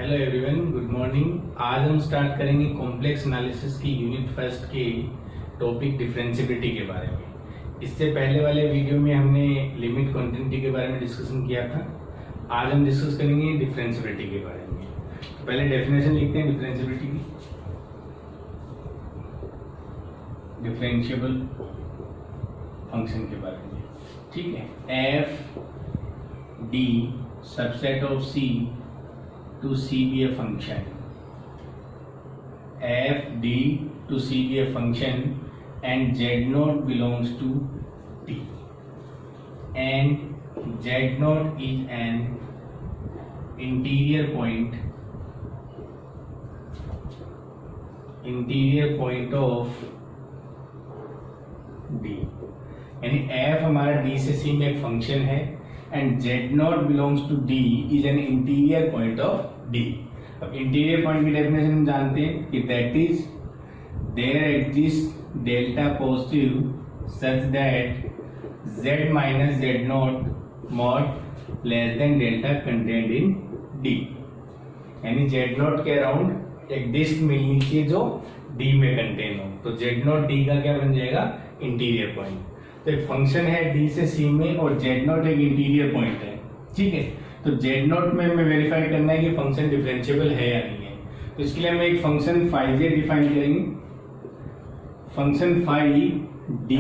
Hello everyone, good morning. आज हम start करेंगे कॉम्प्लेक्स एनालिसिस की यूनिट फर्स्ट के टॉपिक डिफरेंशिएबिलिटी के बारे में। इससे पहले वाले वीडियो में हमने लिमिट कॉन्टिन्यूटी के बारे में डिस्कशन किया था। आज हम डिस्कस करेंगे डिफरेंशिएबिलिटी के बारे में। तो पहले डेफिनेशन लिखते हैं डिफरेंशिएबिलिटी की। डिफरेंशिएबल फंक्शन के बारे में, ठीक है। F d subset of c to C be a function, f d to C be a function and z naught belongs to D, and z naught is an interior point of D, यानी f हमारा D से C में एक function है and z naught belongs to D is an interior point of D। अब interior point की definition हम जानते हैं कि that is there exist delta positive such that z minus z not mod less than delta content in D, यानी z नॉट के around एक डिस्क मिलनी चाहिए जो D में कंटेन हो। तो z नॉट D का क्या बन जाएगा? Interior point. तो एक फंक्शन है D से C में और z नॉट एक इंटीरियर पॉइंट है, ठीक है। तो z नॉट में हमें वेरीफाई करना है कि फंक्शन डिफरेंशिएबल है या नहीं है। तो इसके लिए हम एक फंक्शन फाई z डिफाइन करेंगे। Function phi d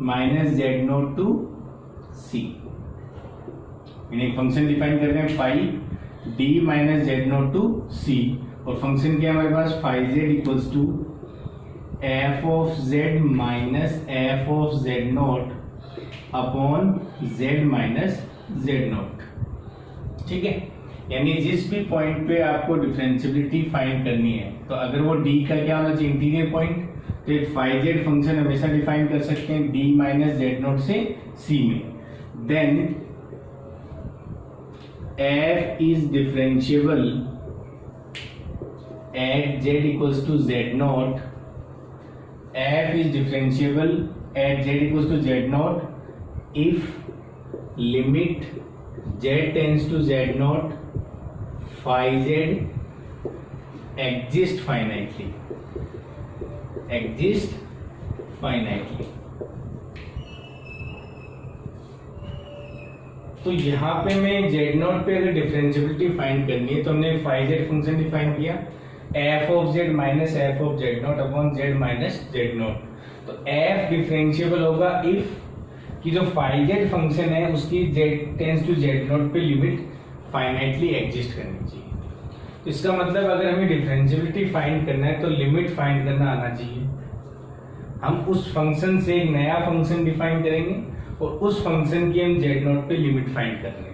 minus z naught to c, यानी एक फंक्शन डिफाइन कर रहे हैं phi d minus z naught to c, और फंक्शन क्या है हमारे पास? Phi z equals to f of z minus f of z not upon z minus z naught, ठीक है। यानी जिस भी पॉइंट पे आपको डिफरेंशिएबिलिटी फाइंड करनी है, तो अगर वो d का क्या होना चाहिए? Interior point. तो एक फाई z फंक्शन हमेशा डिफाइन कर सकते हैं d माइनस z नॉट से c में। Then f is differentiable at z equals to z not. f is differentiable at z equals to z naught if limit z tends to z naught phi z exist finitely, तो यहाँ पे मैं z not पे अगर differentiability find करनी है तो हमने फाई z फंक्शन डिफाइन किया f of z minus f of z not upon z minus z not. तो f डिफरेंशिएबल होगा इफ कि जो फाई z फंक्शन है उसकी z tends to z not पे लिमिट फाइनाइटली एग्जिस्ट करनी चाहिए। तो इसका मतलब अगर हमें डिफरेंशिएबिलिटी फाइंड करना है तो लिमिट फाइंड करना आना चाहिए। हम उस फंक्शन से एक नया फंक्शन डिफाइन करेंगे और उस फंक्शन की हम z नॉट पे लिमिट फाइंड कर रहे हैं।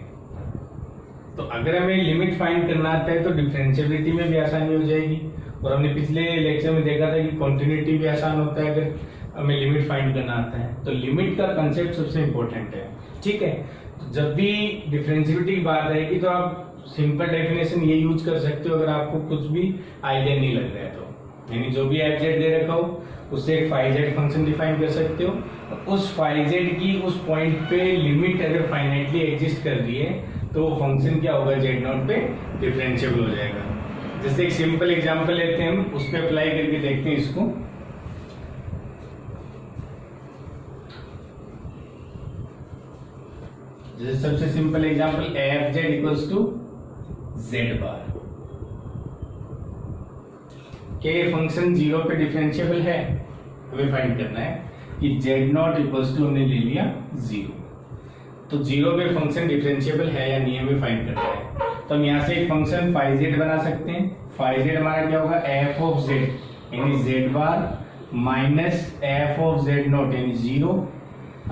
तो अगर हमें लिमिट फाइंड करना आता है तो डिफरेंशिएबिलिटी में भी आसानी हो जाएगी। और हमने पिछले लेक्चर में देखा था कि कॉन्टिन्यूटी भी आसान होता है अगर हमें लिमिट फाइंड करना आता है। तो लिमिट का कंसेप्ट सबसे इंपॉर्टेंट है, ठीक है। तो जब भी डिफरेंशिएबिलिटी की बात आएगी तो आप सिंपल डेफिनेशन ये यूज कर सकते हो अगर आपको कुछ भी आइडिया नहीं लग रहा है तो। यानी जो भी एफ जेड दे रखा हो उससे एक फाई जेड फंक्शन डिफाइन कर सकते हो। उस फाई जेड की उस पॉइंट पे लिमिट अगर फाइनाइटली एग्जिस्ट कर रही है तो वो फंक्शन क्या होगा? z नॉट पे डिफरेंशिएबल हो जाएगा। जैसे एक सिंपल एग्जांपल लेते हैं, हम उस पे अप्लाई करके देखते हैं इसको। जैसे सबसे simple example F Z equals to Z bar. क्या ये फंक्शन 0 पे डिफरेंशिएबल है? हमें फाइंड करना है कि z नॉट इक्वल्स टू हमने ले लिया 0, तो 0 पे फंक्शन डिफरेंशिएबल है या नहीं हमें फाइंड करना है। तो हम यहाँ से एक फंक्शन फाई z बना सकते हैं। फाई z हमारा क्या होगा? f ऑफ z यानी z bar minus f of z not यानी 0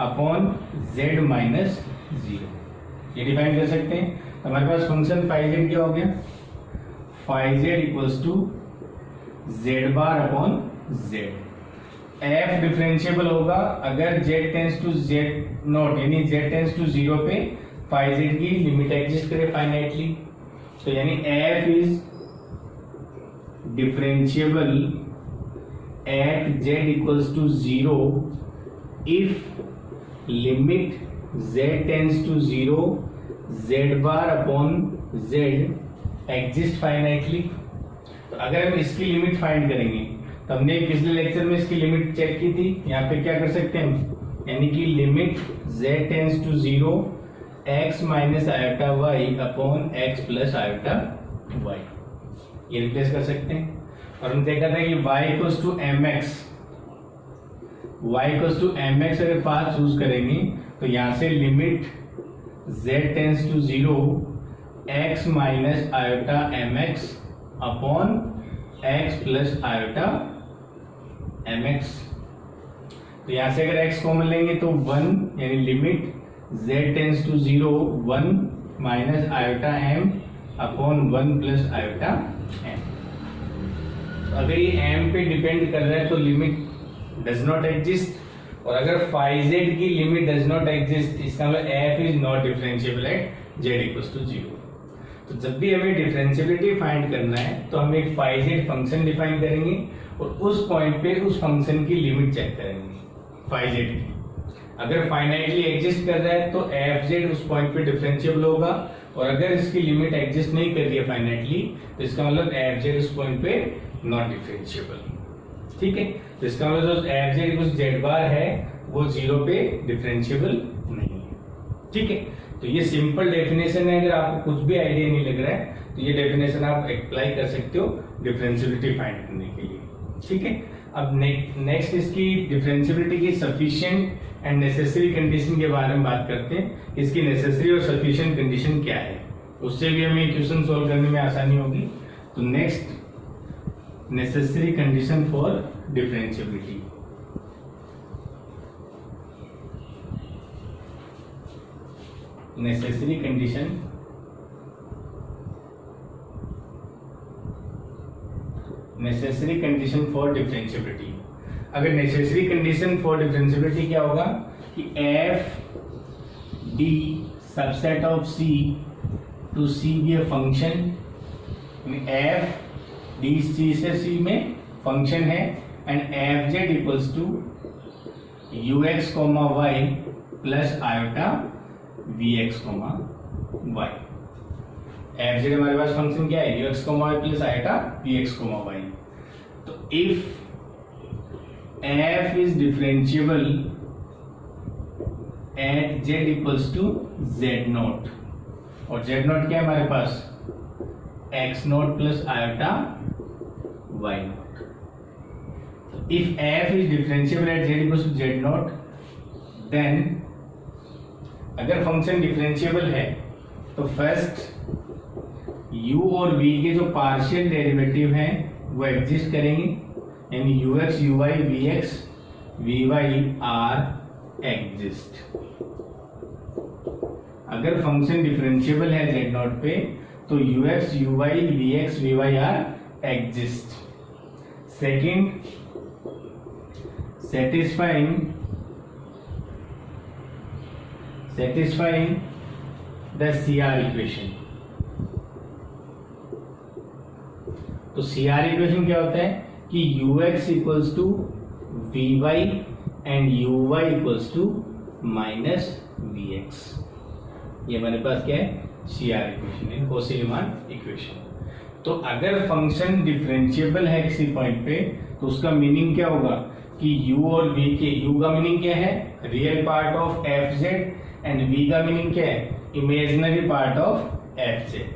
अपॉन z माइनस 0, ये डिफाइन कर सकते हैं। तो हमारे पास फंक्शन फाई z क्या हो गया? Phi z equals to z bar upon z। f differentiable होगा अगर z tends to z not यानी z टेंस टू 0 पे फाई z की लिमिट एग्जिस्ट करे फाइनाइटली। तो यानी f is differentiable at z equals to 0 if limit z tends to 0 z bar upon z exist finitely. तो अगर हम इसकी लिमिट फाइंड करेंगे तो हमने पिछले लेक्चर में इसकी लिमिट चेक की थी, यहाँ पे क्या कर सकते हैं हम, यानी कि limit z tends to 0 x minus iota y upon x plus iota y, ये रिप्लेस कर सकते हैं। और हम देखा था कि y इक्वल्स टू mx अगर पाथ चूज करेंगे तो यहाँ से limit z tends to 0 x minus iota mx upon x plus iota mx। तो यहाँ से अगर x कॉमन लेंगे तो 1, यानी limit z tends to 0 1 minus iota m upon 1 plus iota m। अगर ये m पे डिपेंड कर रहा है तो लिमिट डज नॉट एग्जिस्ट, और अगर फाई z की लिमिट डज नॉट एग्जिस्ट इसका मतलब f is not differentiable at z equals to 0। तो जब भी हमें डिफरेंशिएबिलिटी फाइंड करना है तो हम एक फाई z फंक्शन डिफाइन करेंगे और उस पॉइंट पे उस फंक्शन की लिमिट चेक करेंगे फाई z की। अगर फाइनाइटली एग्जिस्ट कर रहा है तो एफ जेड उस पॉइंट पे डिफरेंशिएबल होगा, और अगर इसकी लिमिट एग्जिस्ट नहीं कर रही है फाइनाइटली तो इसका मतलब एफ जेड उस पॉइंट पे नॉट डिफरेंशिएबल। ठीक है, तो इसका मतलब जो एफ जेड इक्वल्स जेड बार है वो 0 पे डिफरेंशिएबल नहीं है। ठीक है, तो ये सिंपल डेफिनेशन है। अगर आपको कुछ भी आइडिया नहीं लग रहा है तो ये डेफिनेशन आप अप्लाई कर सकते हो डिफरेंशिएबिलिटी फाइंड करने के लिए। ठीक है, अब नेक्स्ट इसकी डिफरेंशिएबिलिटी की सफिशिएंट एंड नेसेसरी कंडीशन के बारे में बात करते हैं। इसकी नेसेसरी और सफिशिएंट कंडीशन क्या है, उससे भी हमें इक्वेशन सॉल्व करने में आसानी होगी। तो next necessary condition for differentiability। necessary condition for differentiability। अगर necessary condition for differentiability क्या होगा कि f d subset of c to c be a function, f D C से सी में फंक्शन है, and F Z equals to U x comma Y plus iota we x comma Y. F Z हमारे पास function क्या है, you x comma Y plus iota we x comma Y. तो if F is differentiable at Z equals to Z naught, और Z naught क्या है हमारे पास, X naught plus iota y naught। If f is differentiable at z equals to z naught, then अगर function differentiable है तो first u और v के जो पार्शियल डेरिवेटिव हैं वो एग्जिस्ट करेंगे, यानी ux uy vx vy are exist. अगर फंक्शन डिफरेंशिएबल है z नॉट पे तो ux uy vx vy are exist. Second, satisfying the CR equation। तो CR इक्वेशन क्या होता है कि ux equals to vy and uy equals to minus vx। ये हमारे पास क्या है, CR इक्वेशन है, कॉची-रीमान इक्वेशन। तो अगर फंक्शन डिफरेंशिएबल है किसी पॉइंट पे तो उसका मीनिंग क्या होगा कि u और v के, u का मीनिंग क्या है, real part of F Z, and v का मीनिंग क्या है, imaginary part of F Z.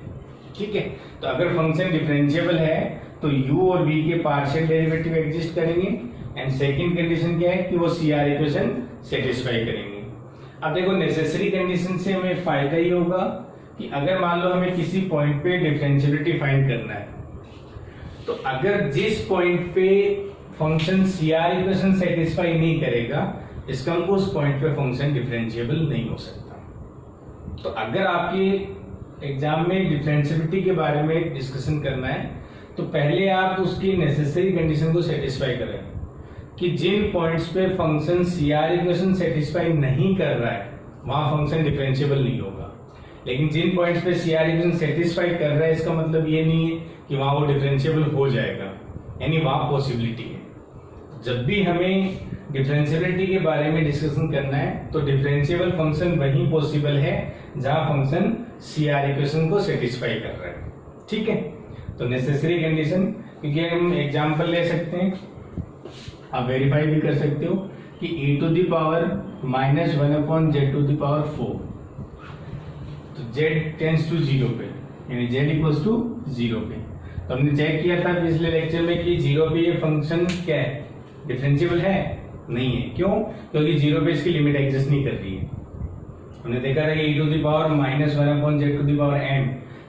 ठीक है, तो अगर फंक्शन डिफरेंशिएबल है तो u और v के पार्शियल डेरिवेटिव एग्जिस्ट करेंगे, एंड सेकंड कंडीशन क्या है कि वो CR इक्वेशन सेटिस्फाई करेंगे। अब देखो नेसेसरी कंडीशन से हमें फायदा ही होगा कि अगर मान लो हमें किसी पॉइंट पे डिफरेंशिएबिलिटी फाइंड करना है तो अगर जिस पॉइंट पे फंक्शन CR इक्वेशन सेटिस्फाई नहीं करेगा इसका मतलब उस पॉइंट पे फंक्शन डिफरेंशिएबल नहीं हो सकता। तो अगर आपके एग्जाम में डिफरेंशिएबिलिटी के बारे में डिस्कशन करना है तो पहले आप उसकी नेसेसरी कंडीशन को सेटिस्फाई करें कि जिन पॉइंट्स पे फंक्शन CR इक्वेशन सेटिस्फाई नहीं कर रहा है वहां फंक्शन डिफरेंशिएबल नहीं होगा, लेकिन जिन पॉइंट्स पे CR इक्वेशन सेटिस्फाई कर रहा है इसका मतलब ये नहीं है कि वहां वो डिफरेंशिएबल हो जाएगा, यानी वहां पॉसिबिलिटी है। जब भी हमें डिफरेंशिएबिलिटी के बारे में डिस्कशन करना है तो डिफरेंशिएबल फंक्शन वही पॉसिबल है जहां फंक्शन CR इक्वेशन को सेटिस्फाई कर रहा है। ठीक है, तो नेसेसरी कंडीशन, क्योंकि हम एग्जांपल ले सकते हैं, आप वेरीफाई भी कर सकते हो कि e to the power -1/z⁴, तो z टेंड्स टू 0 पे, यानी z इक्वल्स टू 0 पे। तो हमने चेक किया था पिछले लेक्चर में कि 0 पे ये फंक्शन क्या है, डिफरेंशिएबल है, नहीं है। क्यों? क्योंकि 0 पे इसकी लिमिट एग्जिस्ट नहीं कर रही है। हमने देखा था कि e to the power -1/z⁴n,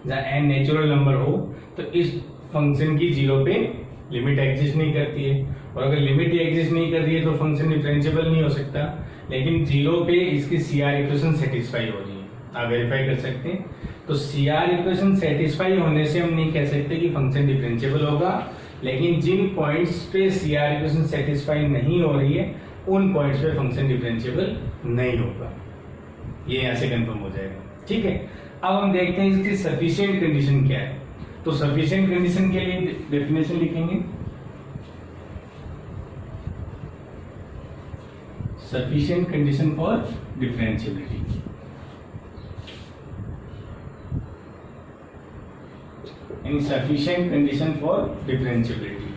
जहाँ n नेचुरल नंबर हो तो इस फंक्शन की 0 पे लिमिट एग्जिस्ट नहीं करती है, और अगर लिमिट ही एग्जिस्ट नहीं कर रही है तो फंक्शन डिफरेंशिएबल नहीं हो सकता। लेकिन 0 पे इसकी CR इक्वेशन सेटिस्फाई हो रही है, आप वेरीफाई कर सकते हैं। तो CR इक्वेशन सेटिस्फाई होने से हम नहीं कह सकते कि फंक्शन डिफरेंशिएबल होगा, लेकिन जिन पॉइंट्स पे CR इक्वेशन सेटिस्फाई नहीं हो रही है उन पॉइंट्स पे फंक्शन डिफरेंशिएबल नहीं होगा, ये यहां से कंफर्म हो जाएगा। ठीक है, अब हम देखते हैं इसकी सफिशिएंट कंडीशन क्या है। तो सफिशिएंट कंडीशन के लिए डेफिनेशन लिखेंगे, sufficient condition for differentiability. Any sufficient condition for differentiability.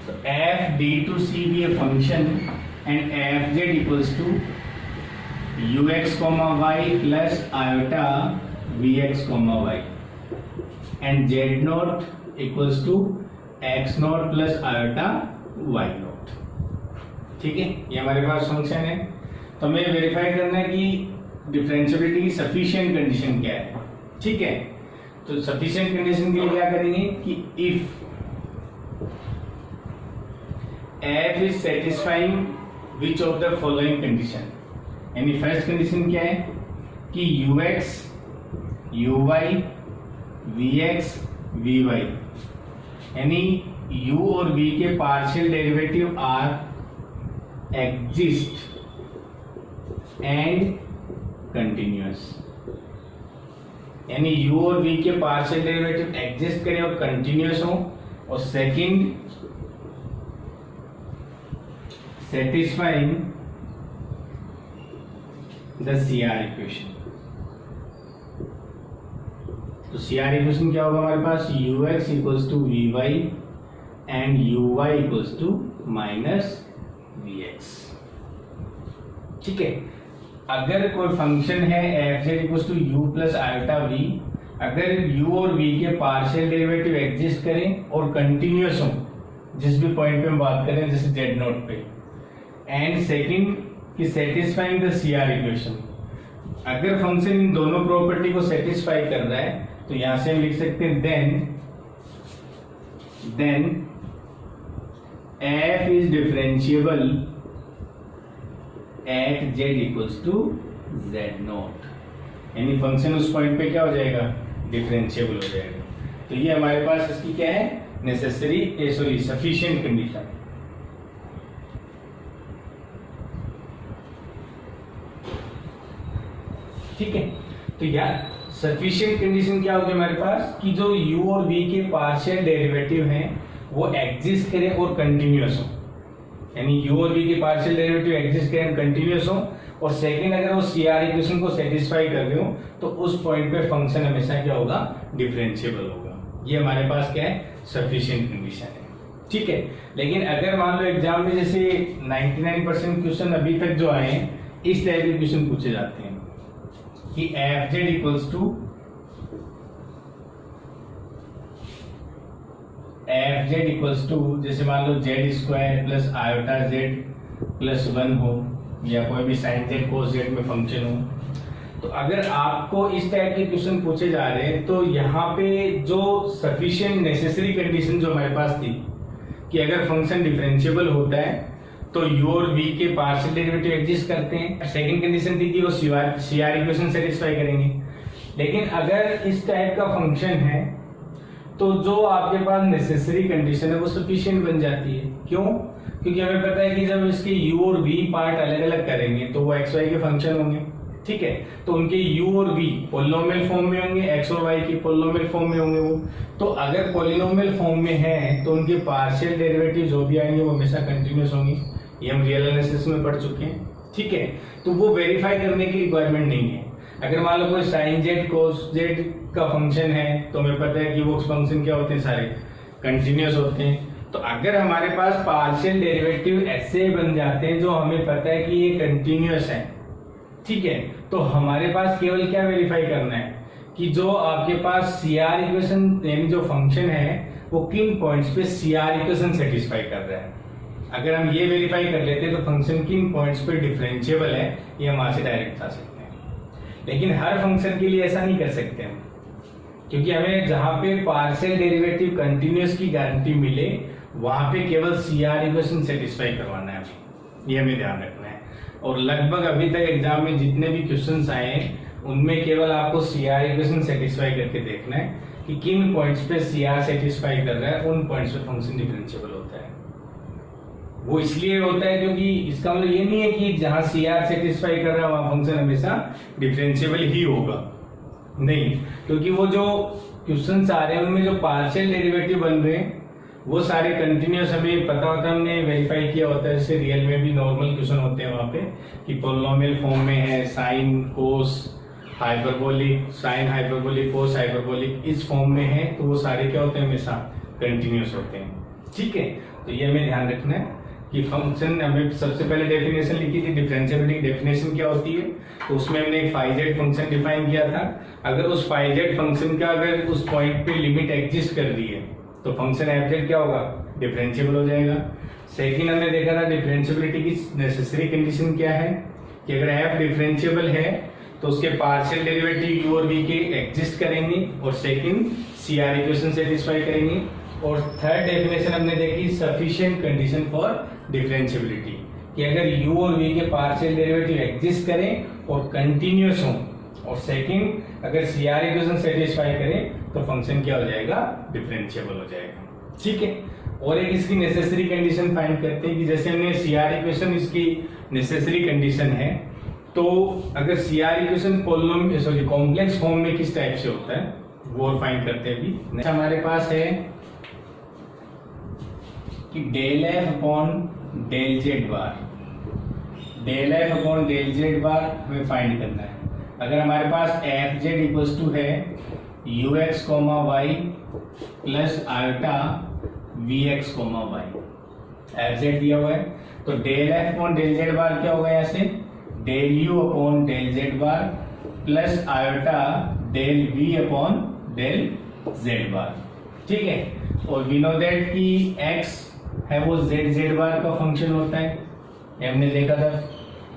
So f d to c be a function and fz equals to ux comma y plus iota vx comma y and z naught equals to x naught plus iota y naught. ठीक है, ये हमारे पास function है। तो हमें verify करना है कि डिफरेंशिएबिलिटी की सफिशिएंट कंडीशन क्या है। ठीक है, तो सफिशिएंट कंडीशन के लिए क्या करेंगे कि if f is satisfying which of the following condition, यानी फर्स्ट कंडीशन क्या है कि ux uy vx vy, यानी u और v के partial derivative are exist and continuous, यानी u और v के पार्शियल डेरिवेटिव एग्जिस्ट करें और कंटिन्यूअस हो, और second satisfying the CR equation. तो CR इक्वेशन क्या होगा हमारे पास, ux equals to vy and uy equals to -vx। ठीक है, अगर कोई फंक्शन है fz equals to u plus iota v, अगर u और v के पार्शियल डेरिवेटिव एग्जिस्ट करें और कंटिन्यूअस हो जिस भी पॉइंट पे हम बात करें, जैसे z नोट पे, एंड सेकंड कि सेटिस्फाइंग द CR इक्वेशन, अगर फंक्शन इन दोनों प्रॉपर्टी को सेटिस्फाई कर रहा है तो यहां से हम लिख सकते हैं then f is differentiable at z equals to z not, यानी फंक्शन उस पॉइंट पे क्या हो जाएगा, डिफरेंशिएबल हो जाएगा। तो ये हमारे पास इसकी क्या है, सफिशिएंट कंडीशन। ठीक है, तो यार सफिशिएंट कंडीशन क्या होगी हमारे पास कि जो u और v के पार्शियल डेरिवेटिव हैं वो एग्जिस्ट करें और कंटिन्यूअस हो, यानी u और v के पार्शियल डेरिवेटिव एग्जिस्ट करें कंटिन्यूअस हो, और सेकंड अगर वो CR इक्वेशन को सेटिस्फाई कर रहे हो तो उस पॉइंट पे फंक्शन हमेशा क्या होगा, डिफरेंशिएबल होगा। ये हमारे पास क्या है, सफिशिएंट कंडीशन है। ठीक है, लेकिन अगर मान लो एग्जाम में जैसे 99% क्वेश्चन अभी तक जो आए हैं इस टाइप के क्वेश्चन पूछे जाते हैं कि fz इक्वल्स टू जैसे मान लो z square plus iota z plus 1 हो, या कोई भी साइन z कोस z में फंक्शन हो। तो अगर आपको इस टाइप के क्वेश्चन पूछे जा रहे हैं तो यहाँ पे जो सफिशिएंट नेसेसरी कंडीशन जो हमारे पास थी कि अगर फंक्शन डिफरेंशिएबल होता है तो u और v के पार्शियल डेरिवेटिव एग्जिस्ट करते हैं, सेकंड कंडीशन थी कि वो CR इक्वेशन सेटिस्फाई करेंगे। लेकिन अगर इस टाइप का फंक्शन है तो जो आपके पास नेसेसरी कंडीशन है वो सफिशिएंट बन जाती है। क्यों? क्योंकि हमें पता है कि जब इसके u और v पार्ट अलग अलग करेंगे तो वो x y के फंक्शन होंगे। ठीक है, तो उनके u और v पॉलिनोमियल फॉर्म में होंगे, x और y के पॉलिनोमियल फॉर्म में होंगे वो। तो अगर पॉलिनोमियल फॉर्म में है तो उनके पार्शियल डेरिवेटिव जो भी आएंगे वो हमेशा कंटिन्यूअस होंगे, ये हम रियल एनालिसिस में पढ़ चुके हैं। ठीक है, तो वो वेरीफाई करने की रिक्वायरमेंट नहीं है। अगर मान लो कोई साइन जेड कोस जेड का फंक्शन है तो हमें पता है कि वो फंक्शन क्या होते हैं, सारे कंटिन्यूअस होते हैं। तो अगर हमारे पास पार्शियल डेरिवेटिव ऐसे बन जाते हैं जो हमें पता है कि ये कंटिन्यूअस है, ठीक है, तो हमारे पास केवल क्या वेरीफाई करना है कि जो आपके पास सीआर इक्वेशन यानी जो फंक्शन है वो किन पॉइंट्स पे सीआर इक्वेशन सेटिस्फाई कर रहा है। अगर हम ये वेरीफाई कर लेते हैं तो फंक्शन किन पॉइंट्स पे डिफरेंशिएबल है ये हम वहां से डायरेक्ट बता सकते हैं। लेकिन हर फंक्शन के लिए ऐसा नहीं कर सकते हम, क्योंकि हमें जहां पे पार्शियल डेरिवेटिव कंटिन्यूअस की गारंटी मिले वहां पे केवल सीआर इक्वेशन सेटिस्फाई करवाना है, ये हमें ध्यान रखना है। और लगभग अभी तक एग्जाम में जितने भी क्वेश्चंस आए हैं उनमें केवल आपको सीआर इक्वेशन सेटिस्फाई करके देखना है कि किन पॉइंट्स पे सीआर सेटिस्फाई कर रहा है, उन पॉइंट्स पे फंक्शन डिफरेंशिएबल होता है। वो इसलिए होता है क्योंकि इसका मतलब ये नहीं है कि जहां सीआर सेटिस्फाई कर रहा है वहां फंक्शन हमेशा डिफरेंशिएबल ही होगा, नहीं, क्योंकि वो जो क्वेश्चंस आ रहे हैं उनमें जो पार्शियल डेरिवेटिव बन रहे हैं वो सारे कंटिन्यूअस हमें पता होता है, हमने वेरीफाई किया होता है। जैसे रियल में भी नॉर्मल क्वेश्चन होते हैं वहां पे कि पोलिनोमियल फॉर्म में है, sine cos hyperbolic, sine hyperbolic cos hyperbolic इस फॉर्म में है, तो वो सारे क्या होते हैं, हमेशा कंटिन्यूअस होते हैं, ठीक है। तो ये हमें ध्यान रखना है कि फंक्शन, हमें सबसे पहले डेफिनेशन लिखी थी डिफरेंशिएबिलिटी डेफिनेशन क्या होती है, तो उसमें हमने एक फाई जेड फंक्शन डिफाइन किया था। अगर उस फाई जेड फंक्शन का अगर उस पॉइंट पे लिमिट एग्जिस्ट कर रही है तो फंक्शन एफ जेड क्या होगा, डिफरेंशिएबल हो जाएगा। सेकंड हमने देखा था डिफरेंशिएबिलिटी की नेसेसरी कंडीशन क्या है कि अगर एफ डिफरेंशिएबल है तो उसके पार्शियल डेरिवेटिव यू और वी के एग्जिस्ट करेंगे, और सेकंड सीआर इक्वेशन सेटिस्फाई करेंगे। और थर्ड डेफिनेशन हमने देखी सफिशिएंट कंडीशन फॉर डिफरेंशिएबिलिटी कि अगर u और v के पार्शियल डेरिवेटिव एग्जिस्ट करें और कंटिन्यूअस हों, और सेकंड अगर सीआर इक्वेशन सेटिस्फाई करें तो फंक्शन क्या हो जाएगा, डिफरेंशिएबल हो जाएगा, ठीक है। और एक इसकी नेसेसरी कंडीशन फाइंड करते हैं कि जैसे हमने सीआर इक्वेशन इसकी नेसेसरी कंडीशन है, तो अगर CR equation polynomial complex form में किस टाइप से होता है वो फाइंड करते हैं अभी। हमारे पास है कि del f upon del z bar, del f upon del z bar हमें फाइंड करना है। अगर हमारे पास एफ जेड इक्वल्स टू है you x comma Y plus iota we x comma Y, F z दिया हुआ है, तो del f upon del z bar क्या होगा, यहाँ से del u upon del z bar plus iota del v upon del z bar, ठीक है। और वी नो दैट कि x है वो जेड जेड बार का फंक्शन होता है, ये हमने देखा था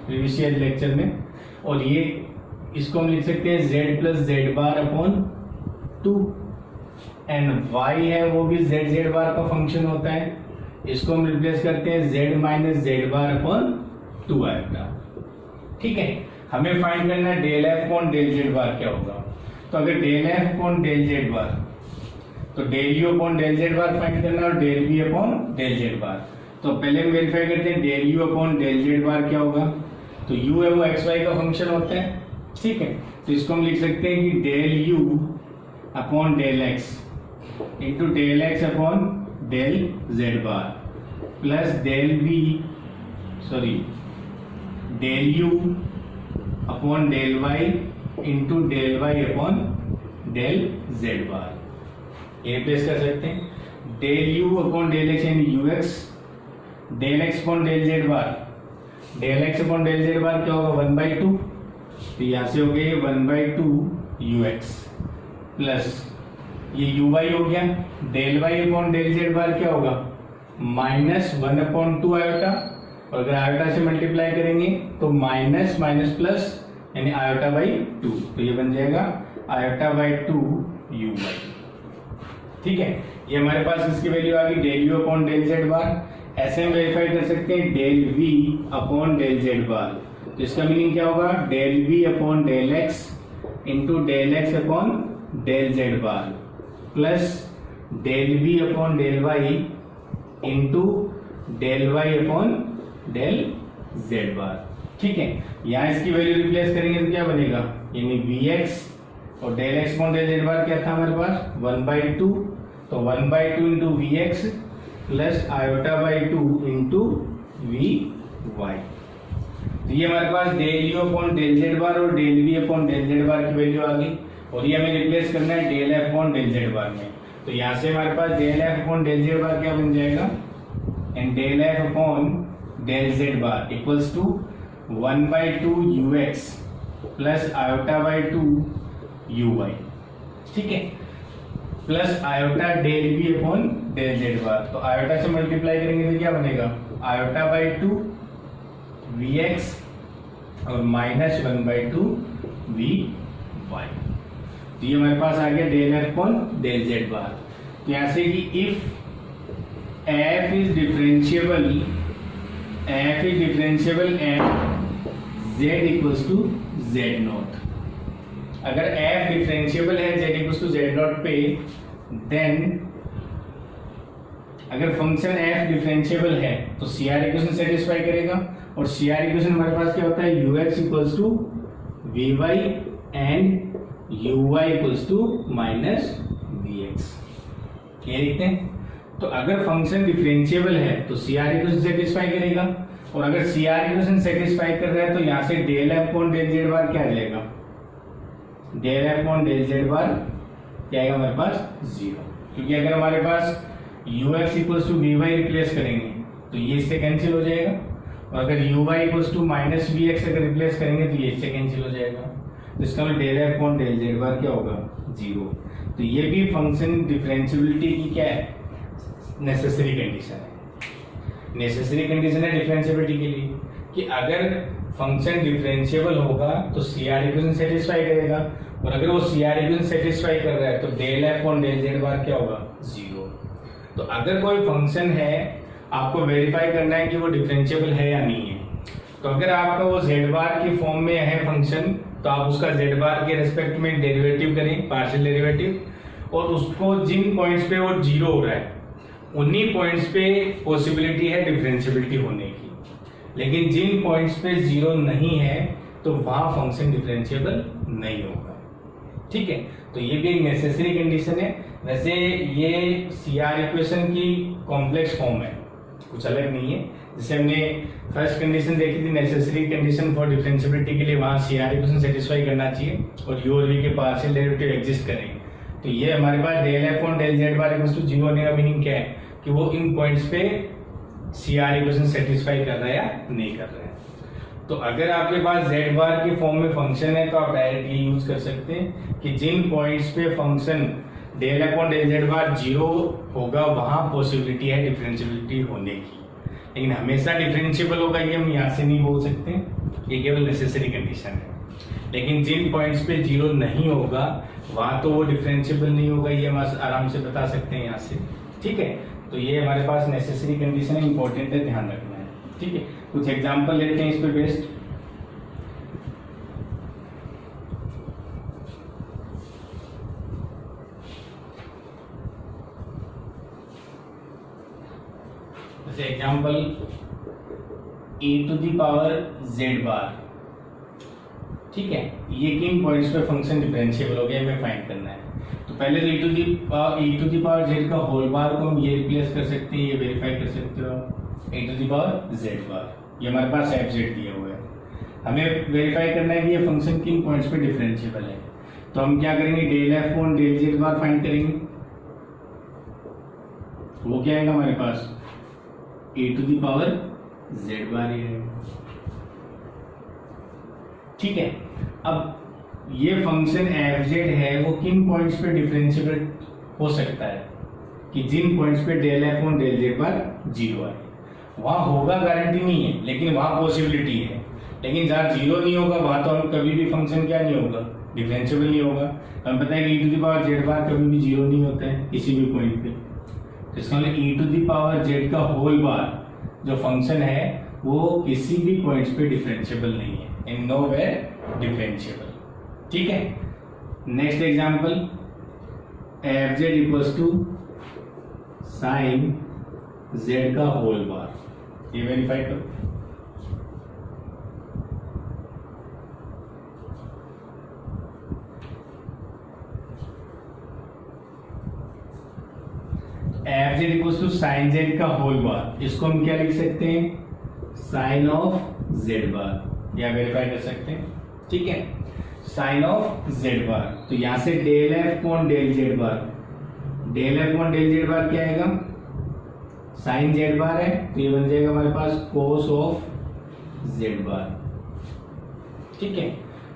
प्रीवियस लेक्चर में। और ये इसको हम लिख सकते हैं z plus Z bar upon 2, and y है वो भी z जेड बार का फंक्शन होता है, इसको हम रिप्लेस करते हैं z minus z bar upon 2 आएगा, ठीक है। हमें फाइंड करना है del f upon del z bar क्या होगा। तो अगर del f upon del z bar, तो del u upon del z bar find करना है और del v upon del z bar. तो पहले हम वेरीफाई करते हैं del u upon del z bar क्या होगा, तो यू है वो एक्स वाई का फंक्शन होता है, ठीक है। तो इसको हम लिख सकते हैं कि del u upon del x into del x upon del z bar plus del v del u upon del y into del y upon del z bar, ये रिप्लेस कर सकते हैं। Del u upon del x यानी u x, del x upon del z bar, del x upon del z bar क्या होगा 1/2, तो यहां से हो गया 1/2 यू एक्स प्लस ये यू वाई हो गया, del y upon del z bar क्या होगा -1/2 आयोटा, और अगर आयोटा से मल्टीप्लाई करेंगे तो माइनस माइनस प्लस यानी आयोटा बाई 2, तो ये बन जाएगा आयोटा बाई 2 यू वाई, ठीक है। ये हमारे पास इसकी वैल्यू आ गई del u upon del z bar. ऐसे हम वेरीफाई कर सकते हैं del v upon del z bar, तो इसका मीनिंग क्या होगा del v upon del x into del x upon del z bar plus del v upon del y into del y upon del z bar, ठीक है। यहाँ इसकी value replace करेंगे तो क्या बनेगा, यानी वी एक्स और del x upon del z bar क्या था हमारे पास 1/2, तो 1/2 into v x plus iota by 2 into v y. तो ये हमारे पास del u upon del z bar और del v upon del z bar की वैल्यू आ गई, और ये हमें रिप्लेस करना है del f upon del z bar में। तो यहाँ से हमारे पास del f upon del z bar क्या बन जाएगा, and del f upon del z bar equals to 1/2 u x plus iota by 2 u y, ठीक है, plus iota del v upon del z bar. तो आयोटा से multiply करेंगे तो क्या बनेगा, आयोटा बाई 2 वी एक्स और माइनस 1/2 वी वाई। तो ये हमारे पास आ गया del f upon del z bar. तो यहाँ से कि if F is differentiable and z equals to z not, अगर एफ डिफरेंशिएबल है z equals to z not पे, देन अगर फंक्शन एफ डिफरेंशिएबल है तो सी आर इक्वेशन सेटिस्फाई करेगा, और सी आर इक्वेशन हमारे पास क्या होता है, you x equals to v y and u y equals to minus v x. ये लिखते हैं। तो अगर फंक्शन डिफरेंशिएबल है तो सी आर इक्वेशन सेटिस्फाई करेगा, और अगर सी आर इक्वेशन सेटिस्फाई कर रहा है तो यहाँ से del f upon del z bar क्या आ जाएगा, del f upon del z bar क्या आएगा हमारे पास 0, क्योंकि अगर हमारे पास u x equals to v y replace करेंगे तो ये इससे कैंसिल हो जाएगा, और अगर u y equals to minus v x अगर रिप्लेस करेंगे तो ये इससे कैंसिल हो जाएगा। तो इसका मतलब del f upon del z bar क्या होगा 0। तो ये भी फंक्शन डिफरेंशिएबिलिटी की क्या है, नेसेसरी कंडीशन है। नेसेसरी कंडीशन है डिफरेंशिएबिलिटी के लिए कि अगर फंक्शन डिफरेंशिएबल होगा तो सी आर इक्वेशन सेटिस्फाई करेगा, और अगर वो सी आर इक्वेशन सेटिस्फाई कर रहा है तो del f upon del z bar क्या होगा 0। तो अगर कोई फंक्शन है आपको वेरीफाई करना है कि वो डिफरेंशिएबल है या नहीं है, तो अगर आपका वो जेड बार की फॉर्म में है फंक्शन तो आप उसका जेड बार के रेस्पेक्ट में डेरिवेटिव करें, पार्शियल डेरिवेटिव, और उसको जिन पॉइंट्स पे वो 0 हो रहा है उन्हीं पॉइंट्स पे पॉसिबिलिटी है डिफरेंशिएबिलिटी होने की, लेकिन जिन पॉइंट्स पे 0 नहीं है तो वहां फंक्शन डिफरेंशिएबल नहीं होगा, ठीक है। तो ये भी एक नेसेसरी कंडीशन है। वैसे ये सी आर इक्वेशन की कॉम्प्लेक्स फॉर्म है, कुछ अलग नहीं है। जैसे हमने फर्स्ट कंडीशन देखी थी नेसेसरी कंडीशन फॉर डिफरेंशिएबिलिटी के लिए, वहाँ सी आर इक्वेशन सेटिस्फाई करना चाहिए और यू और वी के पार्शियल डेरिवेटिव एग्जिस्ट करें। तो ये हमारे पास del f on del z bar equals to 0 होने का मीनिंग क्या है कि वो इन पॉइंट्स पे सी आर इक्वेशन सेटिस्फाई कर रहा है या नहीं कर रहा है। तो अगर आपके पास जेड बार की फॉर्म में फंक्शन है तो आप डायरेक्ट ये यूज कर सकते हैं कि जिन पॉइंट्स पे function del upon del z bar 0 होगा वहां पॉसिबिलिटी है डिफरेंशिएबिलिटी होने की, लेकिन हमेशा डिफरेंशिएबल होगा ये हम यहाँ से नहीं बोल सकते, ये केवल नेसेसरी कंडीशन है। लेकिन जिन पॉइंट्स पे 0 नहीं होगा वहां तो वो डिफरेंशिएबल नहीं होगा, ये हम आराम से बता सकते हैं यहाँ से, ठीक है। तो ये हमारे पास नेसेसरी कंडीशन है, इंपॉर्टेंट है, ध्यान रखना है, ठीक है। कुछ एग्जाम्पल लेते हैं इस पे बेस्ड। जैसे example e to the power z bar, ठीक है, ये किन पॉइंट्स पे फंक्शन डिफरेंशिएबल हो गया हमें फाइंड करना है। तो पहले तो e to the power z का होल बार को हम ये रिप्लेस कर सकते हैं, ये वेरीफाई कर सकते हो e to the power z bar, ये हमारे पास एफ जेड दिया हुआ है। हमें वेरीफाई करना है कि ये फंक्शन किन पॉइंट्स पे डिफरेंशिएबल है। तो हम क्या करेंगे, del f on del z bar find करेंगे। वो क्या आएगा हमारे पास e to the power z बार ही है, ठीक है। अब ये फंक्शन एफ जेड है वो किन पॉइंट्स पे डिफरेंशिएबल हो सकता है कि जिन पॉइंट्स पे del f on del z bar 0 है। वहां होगा गारंटी नहीं है, लेकिन वहां पॉसिबिलिटी है। लेकिन जहाँ 0 नहीं होगा वहां तो हम कभी भी फंक्शन क्या नहीं होगा, डिफरेंशिएबल नहीं होगा। हमें पता है कि e to the power z bar कभी भी 0 नहीं होता है किसी भी पॉइंट पे। तो इसका मतलब e to the power z का होल बार जो फंक्शन है वो किसी भी पॉइंट्स पे डिफरेंशिएबल नहीं है, इन नो वे डिफरेंशिएबल, ठीक है। Next example F Z equals to sine z का होल बार, ये वेरीफाई करो। F Z equals to sine z का होल बार, इसको हम क्या लिख सकते हैं, साइन ऑफ z बार। या वेरीफाई कर सकते हैं। ठीक है, साइन ऑफ जेड बार, तो यहां से डेल एफ कौन del z bar, del F कौन डेल जेड बार क्या आएगा, साइन जेड बार है तो ये बन जाएगा हमारे पास कोस ऑफ जेड बार। ठीक है,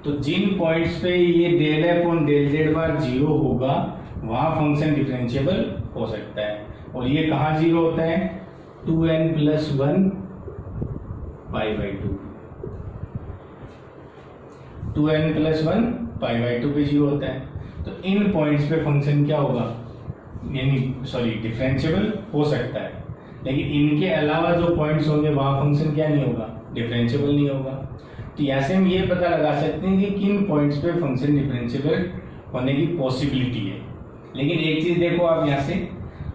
तो जिन पॉइंट्स पे ये del f on del z bar zero होगा वहां फंक्शन डिफरेंशिएबल हो सकता है। और ये कहाँ जीरो होता है, 2n+1 π/2, 2n+1 π/2 पे जीरो होता है। तो इन पॉइंट्स पे फंक्शन क्या होगा, यानी सॉरी डिफरेंशिएबल हो सकता है, लेकिन इनके अलावा जो पॉइंट्स होंगे वहां फंक्शन क्या नहीं होगा, डिफरेंशिएबल नहीं होगा। तो यहाँ से हम ये पता लगा सकते हैं कि किन पॉइंट्स पे फंक्शन डिफरेंशिएबल होने की पॉसिबिलिटी है। लेकिन एक चीज देखो आप यहाँ से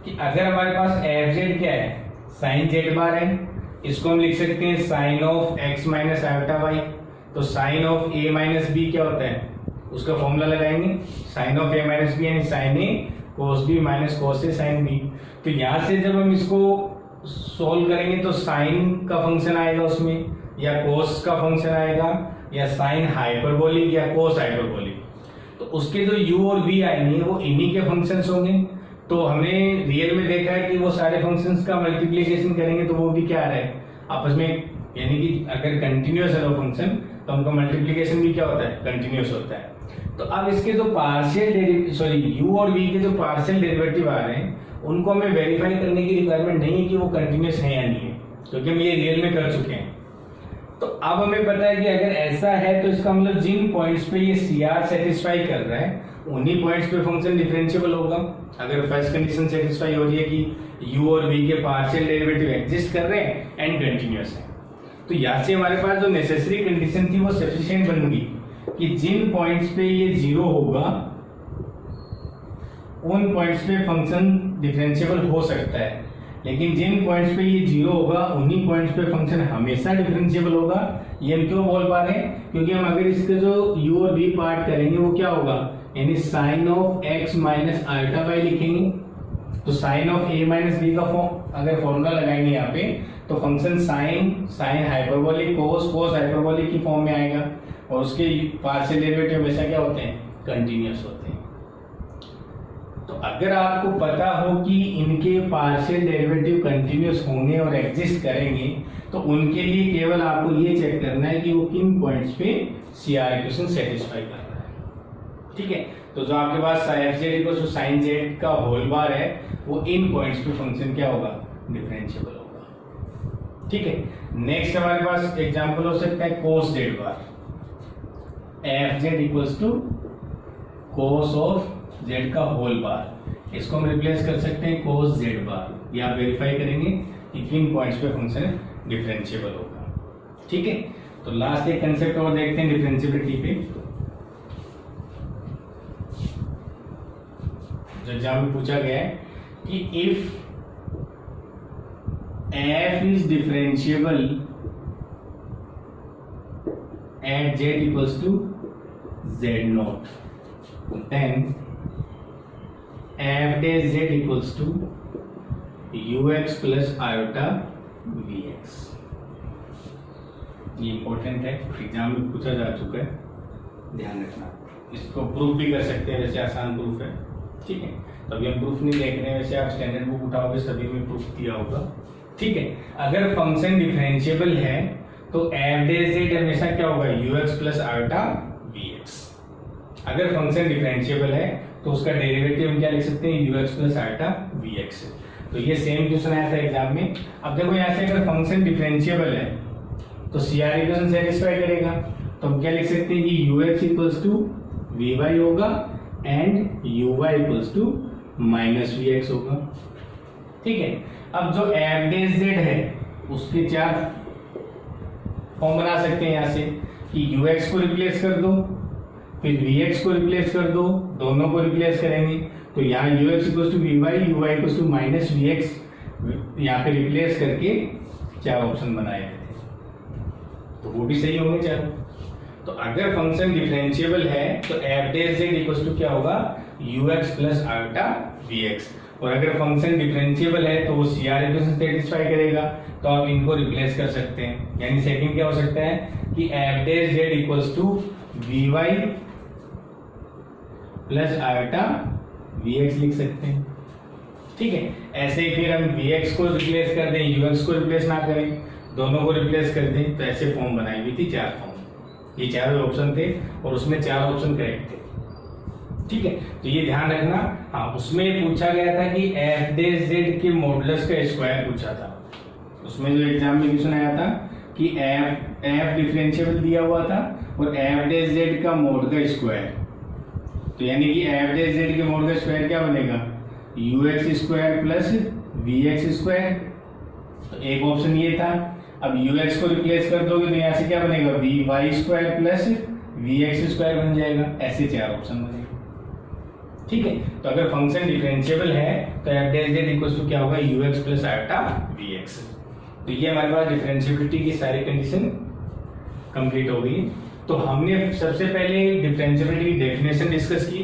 कि अगर हमारे पास एफ जेड क्या है, साइन जेड बार है, इसको हम लिख सकते हैं sine of x minus iota y. तो sine of a minus b क्या होता है, उसका फॉर्मूला लगाएंगे, sine of a minus b यानी sine a cos b minus cos a sine b. तो यहाँ से जब हम इसको सोल्व करेंगे तो साइन का फंक्शन आएगा उसमें, या कोस का फंक्शन आएगा, या साइन हाइपरबोलिक या कोस हाइपरबोलिक। तो उसके जो u और v आएंगे वो इन्हीं के फंक्शंस होंगे। तो हमने रियल में देखा है कि वो सारे फंक्शंस का मल्टीप्लिकेशन करेंगे तो वो भी क्या आ रहा है आपस में, यानी कि अगर कंटिन्यूअस है वो फंक्शन तो उनका मल्टीप्लिकेशन भी क्या होता है, कंटिन्यूअस होता है। तो अब इसके जो पार्शियल सॉरी u और v के जो पार्शियल डेरिवेटिव आ रहे हैं उनको हमें वेरीफाई करने की रिक्वायरमेंट नहीं है कि वो कंटिन्यूअस है या नहीं है, क्योंकि हम ये रियल में कर चुके हैं। तो अब हमें पता है कि अगर ऐसा है तो इसका मतलब जिन पॉइंट्स पे ये CR सेटिस्फाई कर रहा है उन्हीं पॉइंट्स पे फंक्शन डिफरेंशिएबल होगा। अगर फर्स्ट कंडीशन सेटिस्फाई हो रही है कि u और v के पार्शियल डेरिवेटिव एग्जिस्ट कर रहे हैं एंड कंटिन्यूअस है, तो यहाँ से हमारे पास जो नेसेसरी कंडीशन थी वो सफिशिएंट बन गई कि जिन पॉइंट्स पे ये जीरो होगा उन पॉइंट्स पे फंक्शन डिफरेंशिएबल हो सकता है, लेकिन जिन पॉइंट्स पे ये जीरो होगा उन्हीं पॉइंट्स पे फंक्शन हमेशा डिफरेंशिएबल होगा। ये हम क्यों बोल पा रहे हैं, क्योंकि हम अगर इसके जो u और v पार्ट करेंगे वो क्या होगा, यानी sine of x minus iota by लिखेंगे। तो sine of a minus b का अगर फॉर्मूला लगाएंगे यहाँ पे तो function sine hyperbolic cos hyperbolic की फॉर्म में आएगा, और उसके पार्शियल डेरिवेटिव हमेशा क्या होते हैं, कंटिन्यूअस होते हैं। तो अगर आपको पता हो कि इनके पार्शियल डेरिवेटिव कंटिन्यूअस होंगे और एग्जिस्ट करेंगे तो उनके लिए केवल आपको ये चेक करना है कि वो किन पॉइंट्स पे CR इक्वेशन सेटिस्फाई कर रहा है। ठीक है, तो जो आपके पास f z equal to sine z का होल बार है वो इन पॉइंट्स पे फंक्शन क्या होगा, डिफरेंशिएबल होगा। ठीक है, नेक्स्ट हमारे पास एग्जांपल हो सकता है cos z bar, f Z equals to cos of z का होल बार, इसको हम रिप्लेस कर सकते हैं कोस जेड बार, या वेरीफाई करेंगे कि किन पॉइंट्स पे फंक्शन डिफरेंशिएबल होगा। ठीक है, तो लास्ट एक कंसेप्ट और देखते हैं डिफरेंशिएबिलिटी पे, जो एग्जाम में पूछा गया है कि if f is differentiable at z equals to z0 then f dash z equals to ux plus iota vx। ये इंपॉर्टेंट है, एग्जाम में पूछा जा चुका है, ध्यान रखना। इसको प्रूफ भी कर सकते हैं, वैसे आसान प्रूफ है। ठीक है, तो अभी हम प्रूफ नहीं देख रहे हैं, वैसे आप स्टैंडर्ड बुक उठाओगे सभी में प्रूफ दिया होगा। ठीक है, अगर फंक्शन डिफरेंशिएबल है तो f dash z हमेशा क्या होगा, ux plus iota vx। अगर फंक्शन डिफरेंशिएबल है तो उसका डेरिवेटिव हम क्या लिख सकते हैं, ux plus iota vx। तो ये सेम क्वेश्चन आया था एग्जाम में। अब देखो यहाँ से अगर फंक्शन डिफरेंशिएबल है तो CR इक्वेशन सेटिस्फाई करेगा, तो हम क्या लिख सकते हैं कि ux इक्वल्स टू vy होगा and uy equals to minus vx होगा। ठीक है, अब जो f dash z है उसके चार फॉर्म बना सकते हैं यहाँ से कि ux को रिप्लेस कर दो, फिर vx को रिप्लेस कर दो, दोनों को रिप्लेस करेंगे तो यहाँ ux equals to vy, uy equals to minus vx यहाँ पे रिप्लेस करके चार ऑप्शन बनाए थे, तो वो भी सही होंगे चारों। तो अगर फंक्शन डिफरेंशिएबल है तो f dash z equals to क्या होगा, ux प्लस आयोटा vx। और अगर फंक्शन डिफरेंशिएबल है तो वो CR इक्वेशन सेटिस्फाई करेगा, तो आप इनको रिप्लेस कर सकते हैं। यानी सेकंड क्या हो सकता है कि f dash z equals to vy plus iota vx लिख सकते हैं। ठीक है, ऐसे ही फिर हम vx को रिप्लेस कर दें, ux को रिप्लेस ना करें, दोनों को रिप्लेस कर दें, तो ऐसे फॉर्म बनाई हुई थी 4 फॉर्म। ये चारों ऑप्शन थे और उसमें 4 ऑप्शन करेक्ट थे। ठीक है, तो ये ध्यान रखना। हाँ, उसमें पूछा गया था कि f डैश z के मॉडुलस का स्क्वायर पूछा था। उसमें जो एग्जाम में क्वेश्चन आया था कि f डिफरेंशिएबल दिया हुआ था और f डैश z का मोड का स्क्वायर, तो यानी कि f डैश z के मोड का स्क्वायर क्या बनेगा, ux square plus vx square. तो एक ऑप्शन ये था। अब ux को रिप्लेस कर दोगे तो यहाँ से क्या बनेगा, vy square plus vx square बन जाएगा। ऐसे 4 ऑप्शन बनेगा। ठीक है, तो अगर फंक्शन डिफरेंशिएबल है तो f dash z equals to क्या होगा, ux प्लस आयोटा vx। तो ये हमारे पास डिफरेंशिएबिलिटी की सारी कंडीशन कंप्लीट हो गई। तो हमने सबसे पहले डिफरेंशिएबिलिटी की डेफिनेशन डिस्कस की।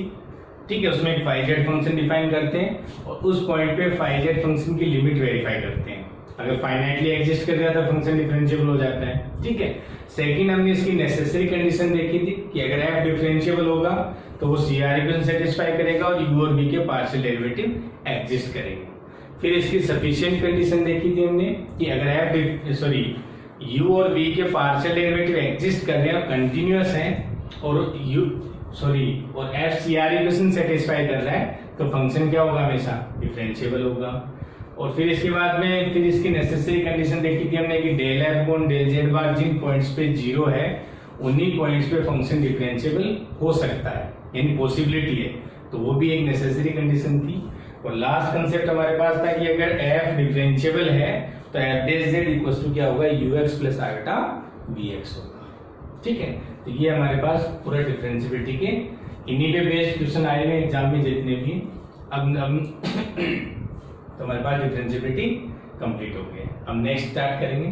ठीक है, उसमें फाई जेड फंक्शन डिफाइन करते हैं और उस पॉइंट पे फाई जेड फंक्शन की लिमिट वेरीफाई करते हैं। अगर फाइनाइटली एग्जिस्ट कर रहा तो फंक्शन डिफरेंशिएबल हो जाता है। ठीक है, सेकंड हमने इसकी नेसेसरी कंडीशन देखी थी कि अगर f डिफरेंशिएबल होगा तो वो CR इक्वेशन सेटिस्फाई करेगा और u और v के पार्शियल डेरिवेटिव एग्जिस्ट करेंगे। फिर इसकी सफिशिएंट कंडीशन देखी थी हमने कि अगर u और v के पार्शियल डेरिवेटिव एग्जिस्ट कर रहे हैं, कंटिन्यूअस हैं और और f CR इक्वेशन सेटिस्फाई कर रहा है तो फंक्शन क्या होगा, हमेशा डिफरेंशिएबल होगा। और फिर इसके बाद में फिर इसकी नेसेसरी कंडीशन देखी थी हमने कि del f upon del z bar जिन पॉइंट्स पे 0 है उन्हीं पॉइंट्स पे फंक्शन डिफरेंशिएबल हो सकता है, यानी पॉसिबिलिटी है, तो वो भी एक नेसेसरी कंडीशन थी। और लास्ट कंसेप्ट हमारे पास था कि अगर f डिफरेंशिएबल है तो f dash z equals to क्या होगा, ux प्लस आयोटा vx होगा। ठीक है, तो ये हमारे पास पूरा डिफरेंशिएबिलिटी के इन्हीं पे बेस्ड क्वेश्चन आए हुए एग्जाम में जितने भी। अब तो हमारे पास डिफरेंशिएबिलिटी कंप्लीट हो गई। अब नेक्स्ट स्टार्ट करेंगे